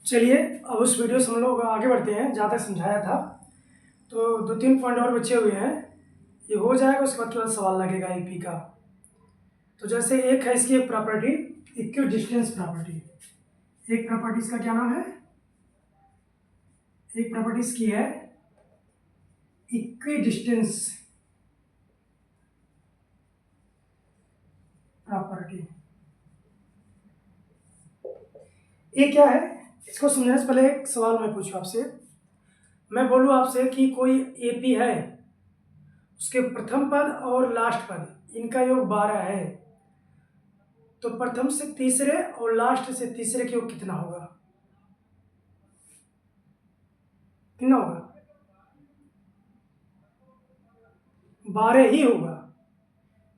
चलिए अब उस वीडियो से हम लोग आगे बढ़ते हैं। जहाँ तक समझाया था तो 2-3 पॉइंट और बचे हुए हैं। ये हो जाएगा, उसके बाद केवल सवाल लगेगा एपी का। तो जैसे एक है इसकी एक प्रॉपर्टी, इक्वी डिस्टेंस प्रॉपर्टी। एक प्रॉपर्टी इसका क्या नाम है? एक प्रॉपर्टी इसकी है इक्वी डिस्टेंस प्रॉपर्टी। ये क्या है? इसको समझने से पहले एक सवाल मैं पूछूं आपसे। मैं बोलूँ आपसे कि कोई एपी है, उसके प्रथम पद और लास्ट पद इनका योग 12 है, तो प्रथम से तीसरे और लास्ट से तीसरे के योग कितना होगा? कितना होगा? 12 ही होगा।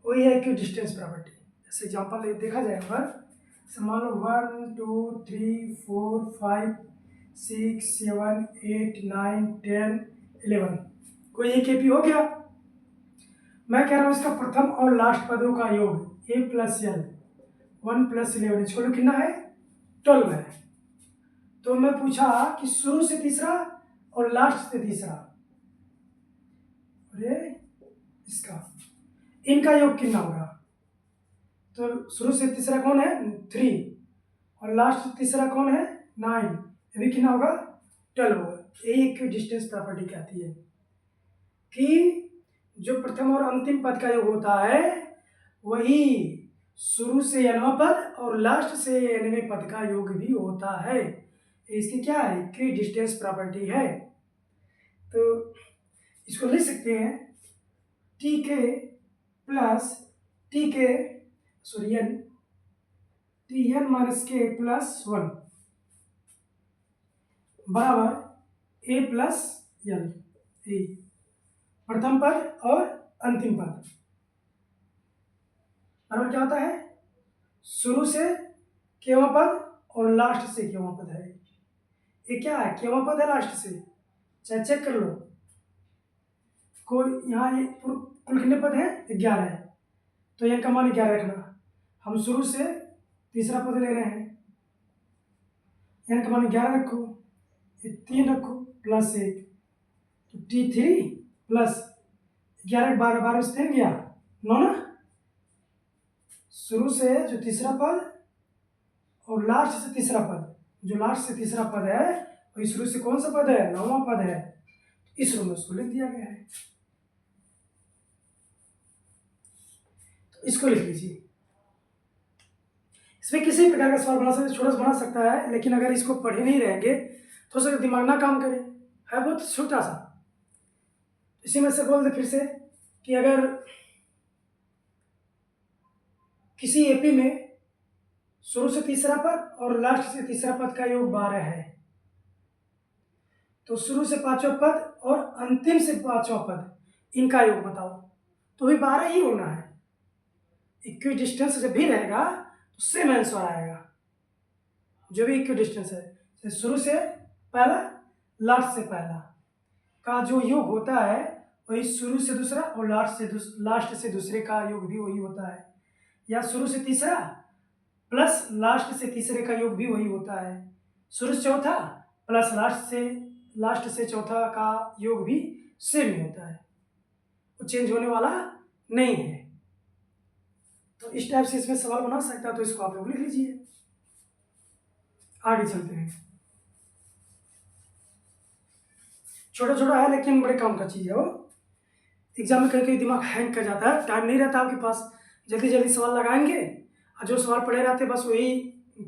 वही है कि डिस्टेंस प्रॉपर्टी। जैसे एग्जाम्पल देखा जाएगा, मान लो 1 2 3 4 5 6 7 8 9 10 11, कोई एक एपी हो गया। मैं कह रहा हूँ इसका प्रथम और लास्ट पदों का योग ए प्लस एल 1 प्लस 11 इसको कितना है? 12 है। तो मैं पूछा कि शुरू से तीसरा और लास्ट से तीसरा, अरे इसका इनका योग कितना होगा? तो शुरू से तीसरा कौन है? 3, और लास्ट से तीसरा कौन है? 9। ये भी कितना होगा? 12 होगा। यही एक डिस्टेंस प्रॉपर्टी कहती है कि जो प्रथम और अंतिम पद का योग होता है वही शुरू से nवां पद और लास्ट से nवें पद का योग भी होता है। इसकी क्या है? इक्वी डिस्टेंस प्रॉपर्टी है। तो इसको लिख सकते हैं T K plus T K sorry N T N minus K plus 1 बराबर ए प्लस एल। ए प्रथम पद और अंतिम पद बराबर क्या होता है? शुरू से केवां पद और लास्ट से केवां पद है। ये क्या है? केवां पद है लास्ट से, चाहे चेक कर लो। कोई यहाँ ये कुल कितने पद है? 11 है, तो एन का मान 11 रखना। हम शुरू से तीसरा पद ले रहे हैं, एन का मान 11 रखो, ये 3 रखो प्लस 1, तो T3 प्लस 11 12 12 से 3 गया 9 ना। शुरू से जो तीसरा पद और लास्ट से तीसरा पद, जो लास्ट से तीसरा पद है वही शुरू से कौन सा पद है? 9वां पद है। इस रूम में उसको लिख दिया गया है, तो इसको लिख लीजिए। इसमें किसी प्रकार का सवाल बना सकते, छोटा सा बना सकता है, लेकिन अगर इसको पढ़े नहीं रहेंगे तो हो सकता है दिमाग ना काम करे, है बहुत छोटा सा। इसी में से बोल दे फिर से कि अगर किसी एपी में शुरू से तीसरा पद और लास्ट से तीसरा पद का योग 12 है, तो शुरू से पांचवा पद और अंतिम से पांचवा पद इनका योग बताओ। तो भी 12 ही होना है। इक्वी डिस्टेंस जब भी रहेगा तो सेम आंसर आएगा। जो भी इक्वी डिस्टेंस है, तो शुरू से पहला लास्ट से पहला का जो योग होता है वही शुरू से दूसरा और लास्ट से दूसरे का योग भी वही होता है, या शुरू से तीसरा प्लस लास्ट से तीसरे का योग भी वही होता है। शुरू से चौथा प्लस लास्ट से चौथा का योग भी सेम ही होता है, वो चेंज होने वाला नहीं है। तो इस टाइप से इसमें सवाल बना सकता है, तो इसको आप लोग लिख लीजिए। आगे चलते हैं। छोटा छोटा है लेकिन बड़े काम का चीज़ है वो। एग्जाम में कहीं कहीं दिमाग हैंग कर जाता है, टाइम नहीं रहता आपके पास, जल्दी जल्दी सवाल लगाएंगे और जो सवाल पढ़े रहते बस वही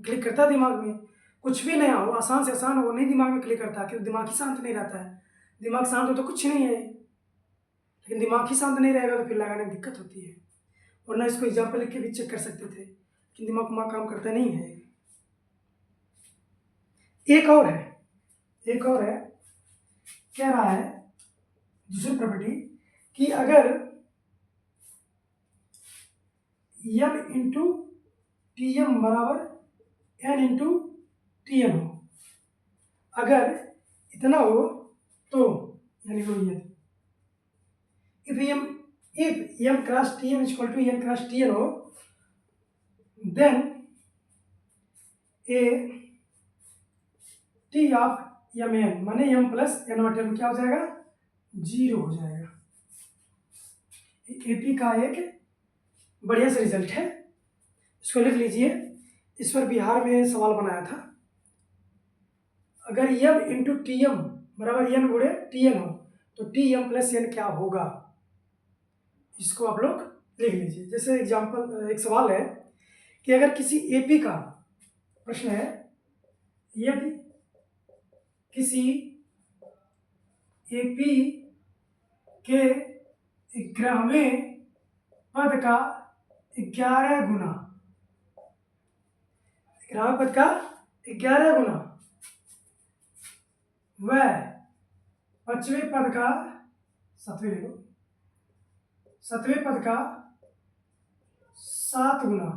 क्लिक करता है दिमाग में। कुछ भी नया हो, आसान से आसान हो, नहीं दिमाग में क्लिक करता, क्योंकि दिमाग ही शांत नहीं रहता है। दिमाग शांत हो तो कुछ नहीं है, लेकिन दिमाग ही शांत नहीं रहेगा तो फिर लगाने में दिक्कत होती है। वरना इसको एग्जाम्पल लिख के भी चेक कर सकते थे, लेकिन दिमाग वहाँ काम करता नहीं है। एक और है, कह रहा है दूसरी प्रॉपर्टी कि अगर m इंटू टी एम बराबर n इंटू टी एम हो, अगर इतना हो तो यानी वो ये if m cross T M equal to n cross T N हो, then A T of M N माने एम प्लस एन बटे में क्या हो जाएगा, 0 हो जाएगा। एपी का एक बढ़िया सा रिजल्ट है, इसको लिख लीजिए। इस पर बिहार में सवाल बनाया था, अगर एम इंटू टी एम बराबर एन गुणे टी एन हो तो टी एम प्लस एन क्या होगा, इसको आप लोग लिख लीजिए। जैसे एग्जांपल एक सवाल है कि अगर किसी एपी का प्रश्न है, यदि किसी एपी के 11वें पद का 11 गुना, 11वें पद का 11 गुना वह 5वें पद का 7वें पद का 7 गुना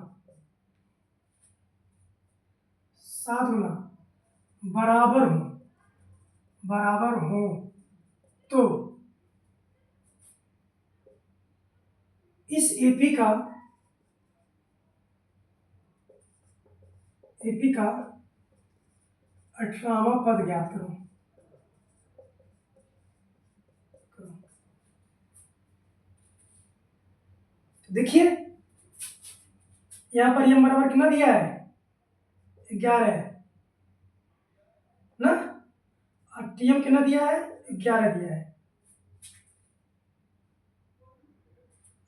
बराबर हो तो इस एपी का 18वां पद ज्ञात करो। देखिए यहां पर एम बराबर कितना दिया है, 11 ना, और टीएम कितना दिया है, 11 दिया है,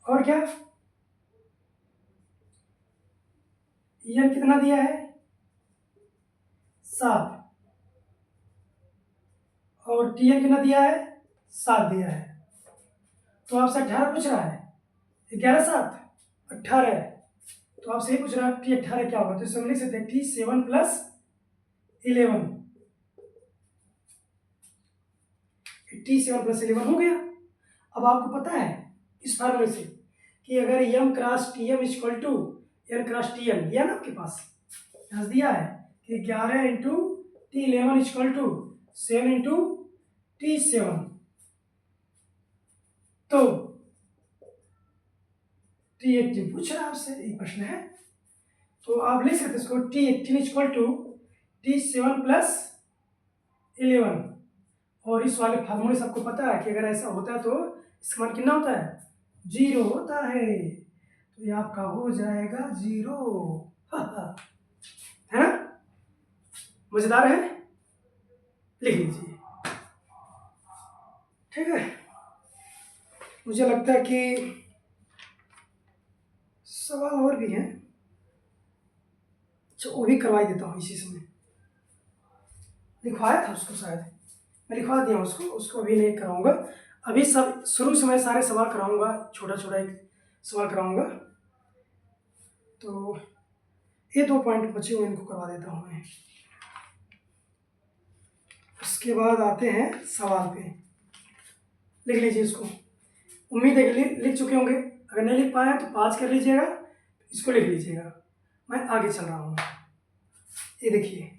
और क्या एन कितना दिया है, 7, और टीएम कितना दिया है, 7 दिया है। तो आपसे 18 पूछ रहा है, 11 7 18, तो आपसे ये पूछ रहा है टी 18 क्या होगा, तो इसमें लिख सकते हैं टी 7 प्लस 11, टी 7 प्लस 11 हो गया। अब आपको पता है इस फार्मूले से कि अगर M cross T M equal to N cross T M दिया ना आपके पास, यहाँ दिया है कि 11 into T 11 equal to 7 into T 7, तो टी 18 पूछ रहा है आपसे, एक प्रश्न है, तो आप लिख सकते इसको T 18 equal to T 7 plus 11, और इस वाले फार्मूले से आपको पता है कि अगर ऐसा होता है तो इसका मान कितना होता है, 0 होता है, तो ये आपका हो जाएगा 0। है ना, मजेदार है, लिख लीजिए। ठीक है, मुझे लगता है कि सवाल और भी हैं, तो वो भी करवा देता हूँ इसी समय। लिखवाया था उसको, शायद मैं लिखवा दिया उसको अभी नहीं कराऊंगा। अभी सब शुरू से मैं सारे सवाल कराऊंगा, छोटा छोटा एक सवाल कराऊंगा, तो ये 2 पॉइंट बचे हुए इनको करवा देता हूँ मैं। उसके बाद आते हैं सवाल पे, लिख लीजिए इसको। उम्मीद है कि लिख चुके होंगे, अगर नहीं लिख पाए तो पास कर लीजिएगा, इसको लिख लीजिएगा। मैं आगे चल रहा हूँ, ये देखिए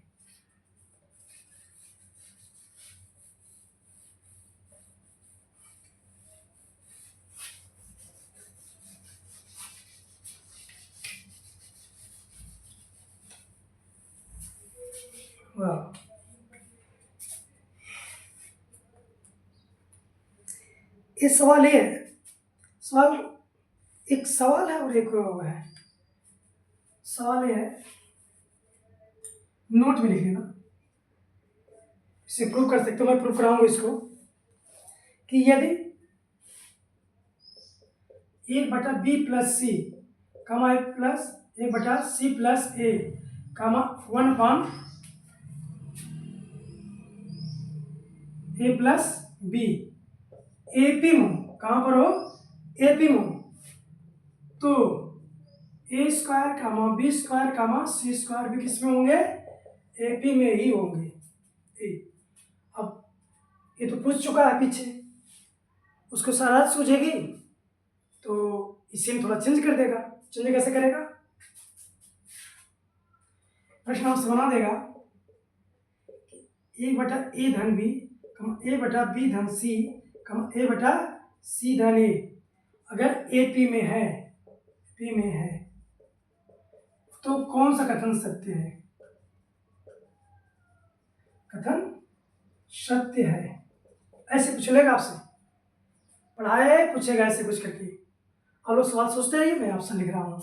वाह, ये सवाल ये है, सवाल एक सवाल है और एक वो है, सवाल ये है, नोट में लिख लेना, इसे प्रूव कर सकते हो, मैं प्रूव कराऊंगा इसको कि यदि 1/b प्लस सी कामा 1/c प्लस ए कामा 1/a प्लस बी एपी में कहाँ पर हो, एपी में, तो A square comma B square comma C square भी किस में होंगे, एपी में ही होंगे। अब ये तो पूछ चुका है पीछे, उसको सारा सूझेगी तो इसी में थोड़ा चेंज कर देगा। चेंज कैसे करेगा, प्रश्न आपसे बना देगा 1/a धन बी a/b धन सी a/c धन ए, अगर एपी में है, पी में है तो कौन सा कथन सत्य है, कथन सत्य है। ऐसे पूछ लेगा आपसे, पढ़ाए पूछेगा ऐसे कुछ करके। आप लोग सवाल सोचते रहिए, मैं ऑप्शन लिख रहा हूँ।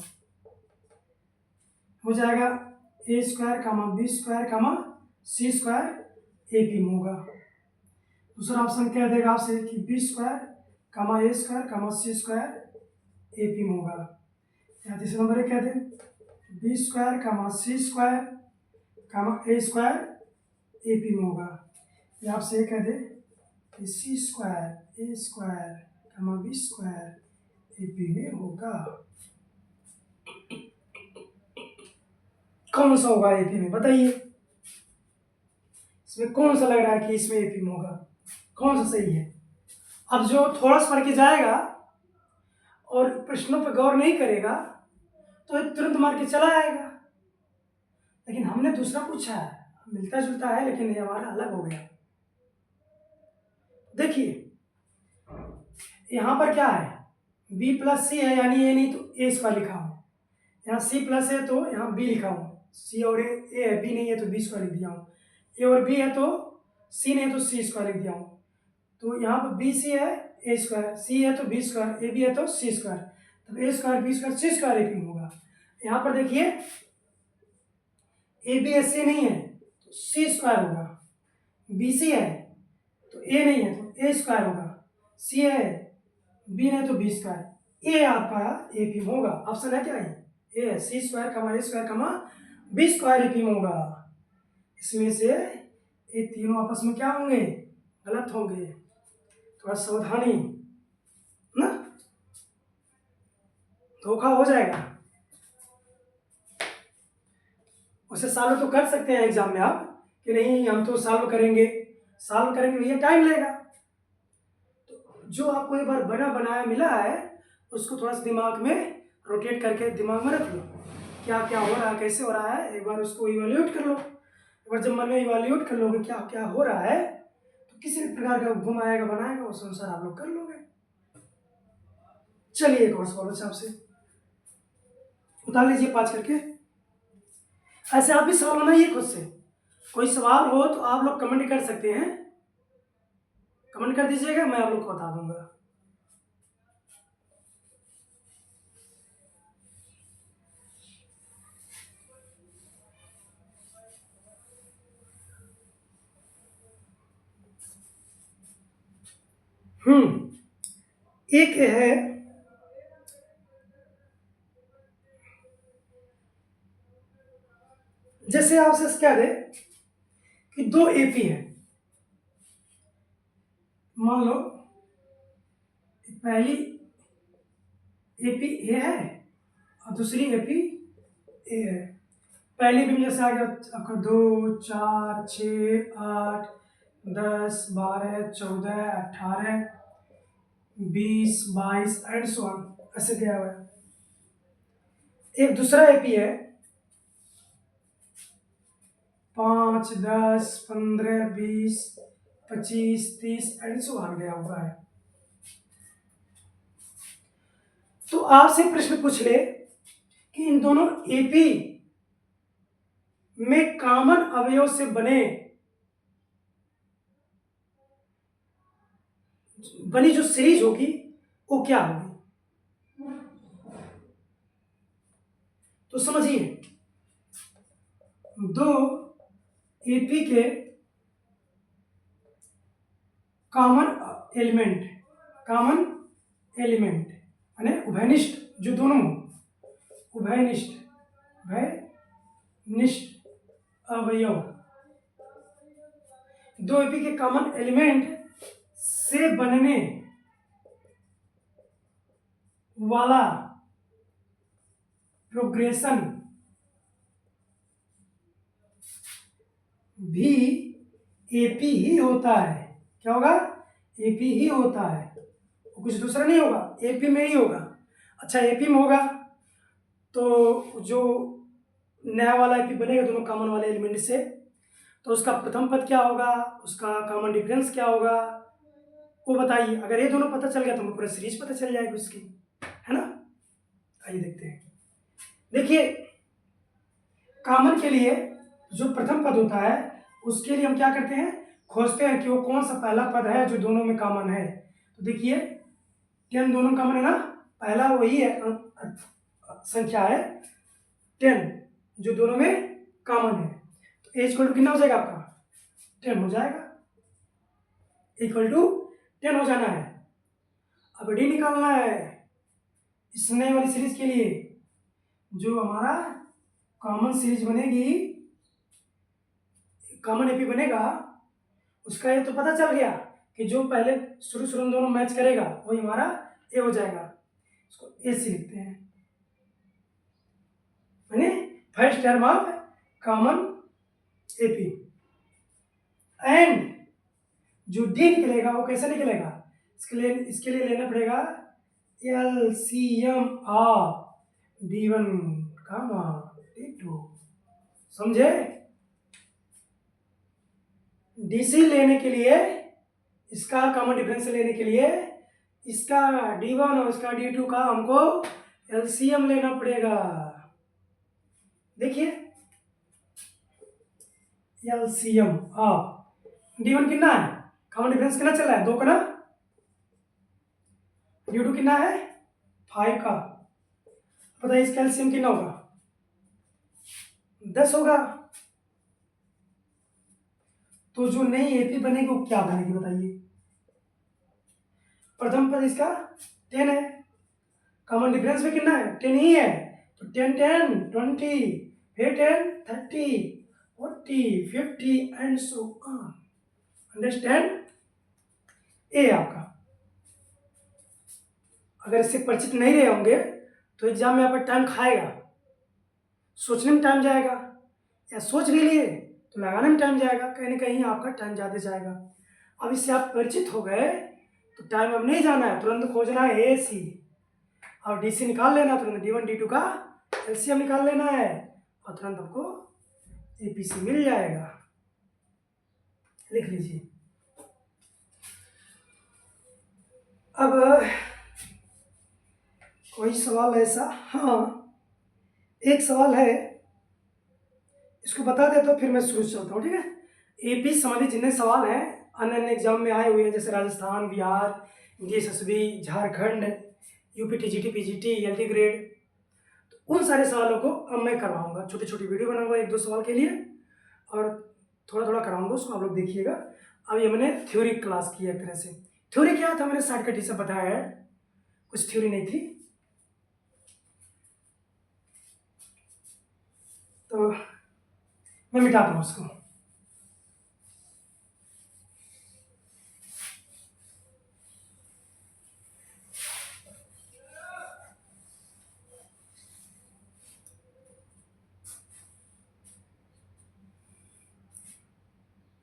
हो जाएगा A square comma B square comma C square A P में होगा। दूसरा ऑप्शन कह देगा आपसे कि B square comma A square comma C square A P में होगा। या तीसरा नंबर कह दे B square comma C square comma A square A P में होगा। या आपसे ये कह दे कि C square A square comma B square A P में होगा। कौन सा होगा ए पी में, बताइए। इसमें कौन सा लग रहा है कि इसमें ए पी में होगा, कौन सा सही है? अब जो थोड़ा सा पढ़ के जाएगा और प्रश्नों पर गौर नहीं करेगा तो तुरंत मार के चला आएगा। लेकिन हमने दूसरा पूछा है, मिलता जुलता है लेकिन ये हमारा अलग हो गया। देखिए यहाँ पर क्या है, b प्लस सी है, यानी ए नहीं तो ए स्क्वायर लिखा हूँ। यहाँ c प्लस है तो यहाँ b लिखा हूँ। c और ए है, b नहीं है तो b स्क्वायर लिख दिया हूँ। ए और b है तो c नहीं है तो c स्क्वायर लिख दिया हूँ। तो यहाँ पर बी सी है ए स्क्वायर, सी है तो बी स्क्वायर, ए बी है तो सी स्क्वायर, तब A square B square C square A P होगा। यहाँ पर देखिए ए बी एस सी नहीं है तो सी स्क्वायर होगा, बी सी है तो ए नहीं है तो ए स्क्वायर होगा, सी है बी नहीं तो बी स्क्वायर, ए आपका ए पी में होगा। ऑप्शन है क्या ये? ए C square comma A square comma B square A P में होगा। इसमें से ये तीनों आपस में क्या होंगे? गलत होंगे। थोड़ा सावधानी ना, धोखा हो जाएगा। उसे सॉल्व तो कर सकते हैं एग्जाम में आप कि नहीं हम तो सॉल्व करेंगे भैया, टाइम लगेगा। तो जो आपको एक बार बना बनाया मिला है उसको थोड़ा सा दिमाग में रोटेट करके दिमाग में रख लो, क्या क्या हो रहा है, कैसे हो रहा है, एक बार उसको इवैल्यूएट कर लो। एक बार जब मन में इवैल्यूएट कर लोगे क्या क्या हो रहा है तो किसी भी प्रकार का घुमाएगा बनाएगा उस अनुसार आप लोग कर लोगे। चलिए एक और सवाल अच्छा आपसे उतार लीजिए 5 करके। ऐसे आप भी सवाल बनाइए खुद से। कोई सवाल हो तो आप लोग कमेंट कर सकते हैं, कमेंट कर दीजिएगा, मैं आप लोग को बता दूंगा। एक है जैसे आपसे क्या दे कि 2 एपी है, मान लो पहली एपी ए है और दूसरी एपी ए है। पहली भी जैसे आ गया आपका 2 4 6 8 10 12 14 18 20 22 एंड सो ऑन, ऐसे गया हुआ है। एक दूसरा एपी है 5 10 15 20 25 30 एंड सो ऑन गया हुआ है। तो आपसे प्रश्न पूछ ले कि इन दोनों एपी में कॉमन अवयव से बनी जो सीरीज होगी वो क्या होगी? तो समझिए 2 एपी के कॉमन एलिमेंट यानी उभयनिष्ठ जो दोनों उभयनिष्ठ अवयव 2 एपी के कॉमन एलिमेंट से बनने वाला प्रोग्रेशन भी एपी ही होता है। क्या होगा? एपी ही होता है, कुछ दूसरा नहीं होगा, एपी में ही होगा। अच्छा एपी में होगा तो जो नया वाला एपी बनेगा दोनों कॉमन वाले एलिमेंट से, तो उसका प्रथम पद क्या होगा, उसका कॉमन डिफरेंस क्या होगा वो बताइए। अगर ये दोनों पता चल गया तो हमें पूरा सीरीज पता चल जाएगी उसकी, है ना। आइए देखते हैं। देखिए कॉमन के लिए जो प्रथम पद होता है उसके लिए हम क्या करते हैं, खोजते हैं कि वो कौन सा पहला पद है जो दोनों में कॉमन है। तो देखिए 10 दोनों कॉमन है ना, पहला वही है संख्या है 10 जो दोनों में कॉमन है। तो एज इक्वल टू कितना हो जाएगा आपका, 10 हो जाएगा, इक्वल टू 10 हो जाना है। अब डी निकालना है इस नई वाली सीरीज के लिए, जो हमारा कॉमन सीरीज बनेगी, कॉमन एपी बनेगा, उसका ये तो पता चल गया कि जो पहले शुरू में दोनों मैच करेगा वही हमारा ए हो जाएगा। इसको ए सी लिखते हैं, यानी first term of common AP. And जो डी निकलेगा वो कैसे निकलेगा, इसके लिए लेना पड़ेगा एलसीएम ऑफ D1, D2, समझे। डीसी लेने के लिए, इसका कॉमन डिफरेंस लेने के लिए इसका D1 और इसका D2 का हमको एलसीएम लेना पड़ेगा। देखिए एलसीएम ऑफ D1 कितना है, कॉमन डिफरेंस कितना चल रहा है, 2 का ना, D2 कितना है 5 का। बताइए इसका एलसीएम कितना होगा, 10 होगा। तो जो नई एपी बनेगी वो क्या बनेगी बताइए। प्रथम पद इसका 10 है, कॉमन डिफरेंस में कितना है 10 ही है, तो 10 10 20, फिर 10 30 40 50 एंड सो ऑन। अंडरस्टैंड। ए आपका, अगर इससे परिचित नहीं रहे होंगे तो एग्जाम में आपका टाइम खाएगा, सोचने में टाइम जाएगा, या सोच भी लिए तो लगाने में टाइम जाएगा, कहीं ना कहीं आपका टाइम ज़्यादा जाएगा। अब इससे आप परिचित हो गए तो टाइम अब नहीं जाना है, तुरंत खोजना है ए सी और डी सी निकाल लेना, तुरंत D1 D2 का एलसीएम निकाल लेना है और तुरंत आपको एपीसी मिल जाएगा। लिख लीजिए। अब कोई सवाल ऐसा, हाँ एक सवाल है, इसको बता दे तो फिर मैं शुरू से चलता हूँ, ठीक है। एपी संबंधित जितने सवाल हैं अन्य एग्जाम में आए हुए हैं, जैसे Rajasthan, Bihar, DSSB, Jharkhand, UP TGT PGT LT grade, तो उन सारे सवालों को अब मैं करवाऊंगा, छोटी छोटी वीडियो बनाऊंगा 1-2 सवाल के लिए और थोड़ा थोड़ा कराऊंगा, उसको आप लोग देखिएगा। अब ये मैंने थ्योरी क्लास की है, एक तरह से थ्योरी क्या था मैंने शॉर्टकट ही से बताया है, कुछ थ्योरी नहीं थी। तो मैं मिटाता हूँ उसको।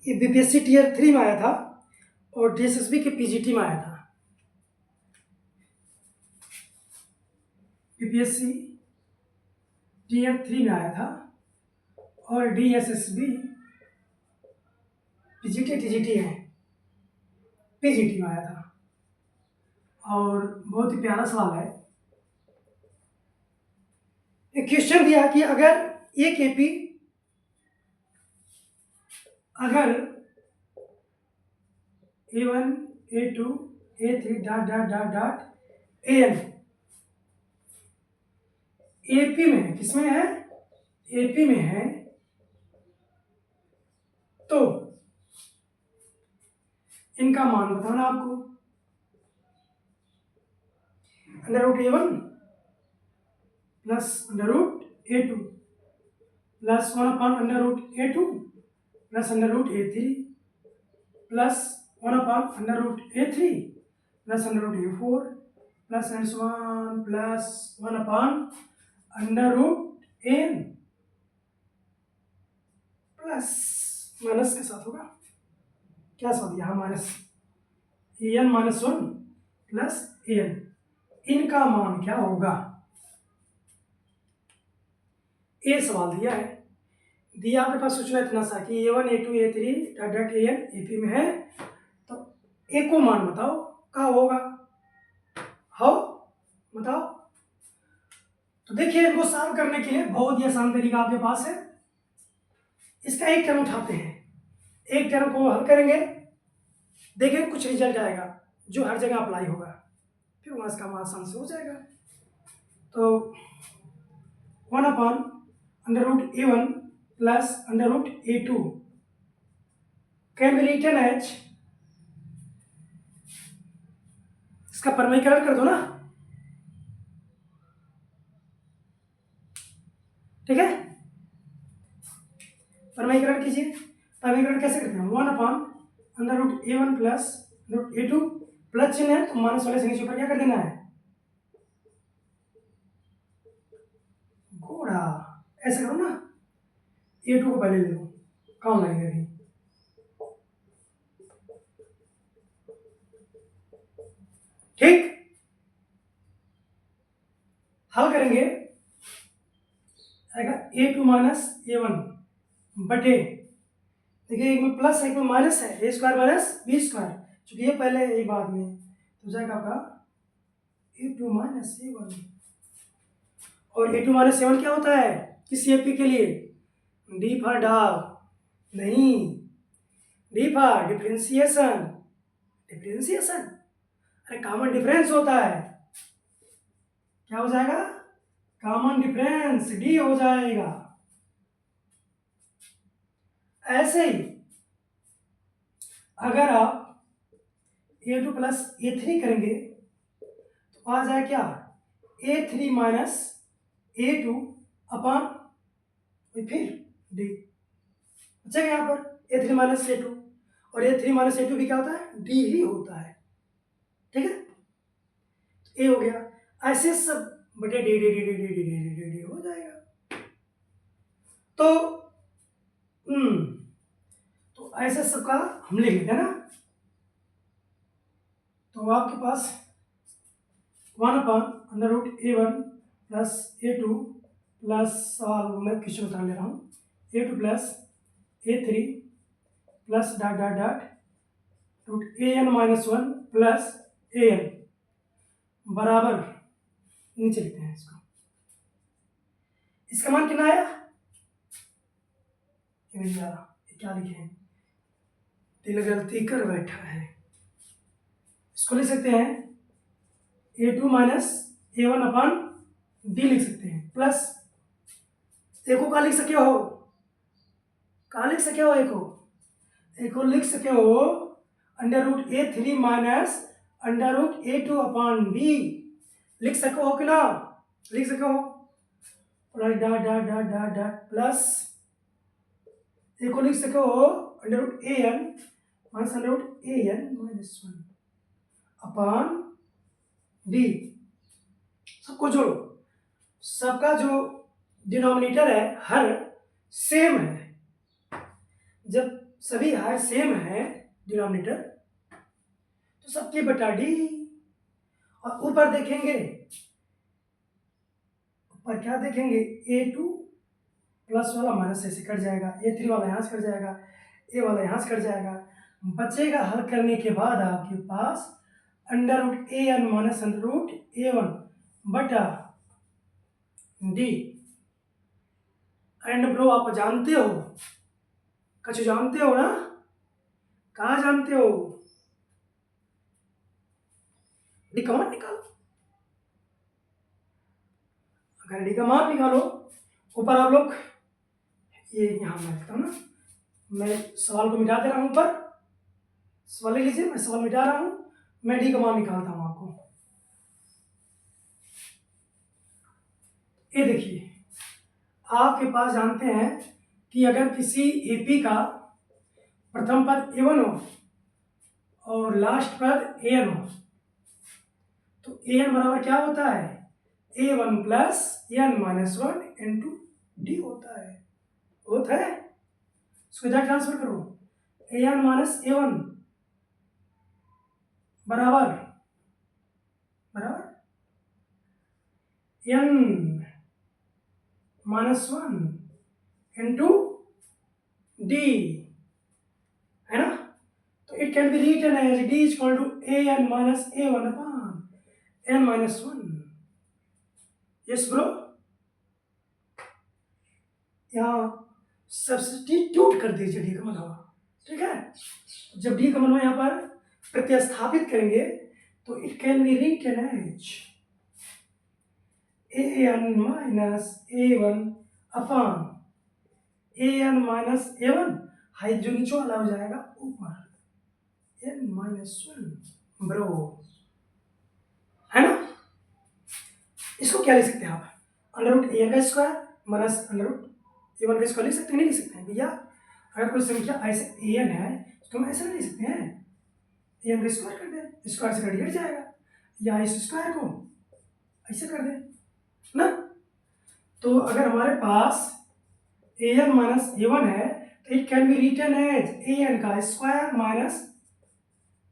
ये बीपीएससी टीयर 3 में आया था और DSSB के PGT में आया था। बीपीएससी टीयर 3 में आया था और DSSB PGT TGT है, PGT में आया था। और बहुत ही प्यारा सवाल है। एक क्वेश्चन दिया कि अगर एक एपी, अगर A1 A2 A3 dot dot dot dot AN AP में है, किसमें है, एपी में है, तो इनका मान बताना आपको। Under root A1 plus under root A2 plus 1 under root A2 plus under root A3 plus 1 under root A3 plus under root A4 plus and so on plus 1 under root N plus minus के साथ होगा, क्या साथ, यहाँ minus AN -1 plus AN, इनका मान क्या होगा। ये सवाल दिया है, दिया आपके पास सोचना इतना सा कि A1 A2 A3 dot dot AN AP में है, तो ए को मान बताओ क्या होगा, हो बताओ। तो देखिए इनको सॉल्व करने के लिए बहुत ही आसान तरीका आपके पास है। इसका एक टर्म उठाते हैं, एक टर्म को हल करेंगे, देखेंगे कुछ रिजल्ट आएगा जो हर जगह अप्लाई होगा, फिर वहाँ इसका काम आसान से हो जाएगा। तो 1/√A1 plus √A2 can be written as, इसका परमीकरण कर दो ना, ठीक है। परमीकरण कीजिए। परमीकरण कैसे करते हैं? 1/√A1 प्लस √A2 प्लस चिन्ह है तो माइनस वाले से नीचे ऊपर क्या कर देना है? घोड़ा। ऐसे करो ना, A2 को पहले ले लो, काम लगेगा अभी। ठीक, हल करेंगे, आएगा A2 माइनस A1 बटे, देखिए एक में प्लस एक में माइनस है, A square minus B square, चूंकि ये पहले है ये बाद में, तो जाएगा आपका A2 माइनस A1। और A2 माइनस A1 क्या होता है किसी AP के लिए? D फॉर डॉग नहीं, D फॉर डिफरेंशिएशन। डिफरेंशिएशन, अरे कॉमन डिफरेंस होता है, क्या हो जाएगा? कॉमन डिफरेंस, D हो जाएगा। ऐसे ही अगर आप A2 प्लस A3 करेंगे तो आ जाए क्या? A3 माइनस A2 अपॉन फिर D बचेगा यहाँ पर A3 माइनस A2, और A3 माइनस A2 भी क्या होता है? D ही होता है, ठीक है। तो A हो गया, ऐसे सब बटे D D D D D D D D D D हो जाएगा। तो तो ऐसे सबका हम लिख लेते हैं ना, तो आपके पास 1/√A1 प्लस A2 प्लस, मैं किसी बता ले रहा हूँ, A2 plus A3 plus dot dot dot √AN minus 1 plus AN बराबर, नीचे लिखते हैं इसको, इसका मान कितना आया? भैया क्या लिखे, दिल गलती कर बैठा है, इसको लिख सकते हैं A2 minus A1 upon D लिख सकते हैं, प्लस एको का लिख सके हो, कहाँ लिख सके हो एको लिख सके हो √A3 minus √A2 upon B लिख सको हो कि ना? लिख सको हो, plus dot dot dot dot dot plus एको लिख सको हो √AN minus √AN minus 1 upon D, सबको जोड़ो, सबका जो डिनोमिनेटर है हर सेम है, जब सभी हर सेम है डिनोमिनेटर तो सबके बटा D, और ऊपर देखेंगे, ऊपर क्या देखेंगे? A2 प्लस वाला माइनस ऐसे कट जाएगा, A3 वाला यहाँ से कट जाएगा, A वाला यहाँ से कट जाएगा, बचेगा हल करने के बाद आपके पास √AN माइनस √A1 बटा D। एंड ब्रो आप जानते हो, कुछ जानते हो ना? कहाँ जानते हो? डी का मान निकालो, अगर डी का मान निकालो, ऊपर आप लोग ये यहाँ मैं लिखता हूँ ना, मैं सवाल को मिटा दे रहा हूँ, ऊपर सवाल लिख लीजिए, मैं सवाल मिटा रहा हूँ, मैं डी का मान निकालता हूँ आपको। ये देखिए, आपके पास जानते हैं कि अगर किसी एपी का प्रथम पद A1 हो और लास्ट पद AN हो तो AN बराबर क्या होता है? A1 plus N minus 1 into D होता है, इसको इधर ट्रांसफर करो, AN माइनस A1 बराबर N माइनस 1 इंटू D, है ना? तो it can be written as D is equal to AN minus A1 upon N minus 1। Yes bro, यहाँ सब्स्टिट्यूट कर दीजिए D का मतलब, ठीक है। जब डी कॉमन हो यहाँ पर प्रतिस्थापित करेंगे तो it can be written as an minus a1 upon an minus a1, height जो नीचे वाला हो जाएगा ऊपर n माइनस 1 ब्रो, है ना। इसको क्या लिख सकते हैं आप, अंडर रूट ए का square minus under root A one का स्क्वायर लिख सकते हैं, नहीं लिख सकते हैं भैया। अगर कोई संख्या ऐसे ए एन है तो हम ऐसे नहीं लिख सकते हैं, ए एन का स्क्वायर कर दें, स्क्वायर से कट जाएगा, या इस स्क्वायर को ऐसे कर दें ना। तो अगर हमारे पास A N minus A one है तो it can be written as A N का square minus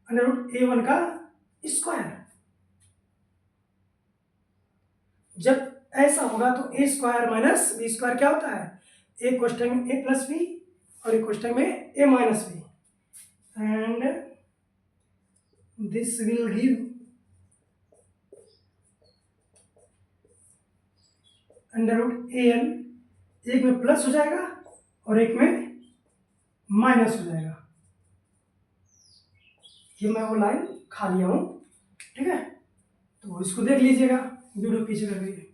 under root A one का स्क्वायर। जब ऐसा होगा तो A square minus B square क्या होता है, ए क्वेश्चन में ए प्लस बी और एक क्वेश्चन में A minus B, and this will give under root A N, एक में प्लस हो जाएगा और एक में माइनस हो जाएगा। ये मैं वो लाइन खा लिया हूं, ठीक है, तो इसको देख लीजिएगा वीडियो पीछे कर लीजिए।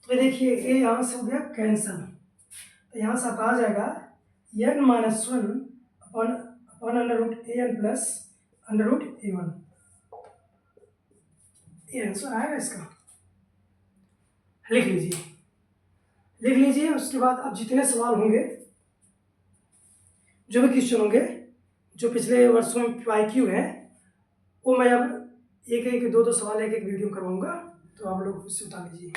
तो देखिए ए यहाँ से हो गया कैंसल, तो यहाँ से आपका आ जाएगा n minus 1 upon under root A N plus under root A one, ये आंसर आएगा इसका। लिख लीजिए। उसके बाद अब जितने सवाल होंगे, जो भी क्वेश्चन होंगे जो पिछले वर्षों में IQ है, वो मैं अब एक दो सवाल एक वीडियो करवाऊंगा, तो आप लोग उससे बता लीजिए।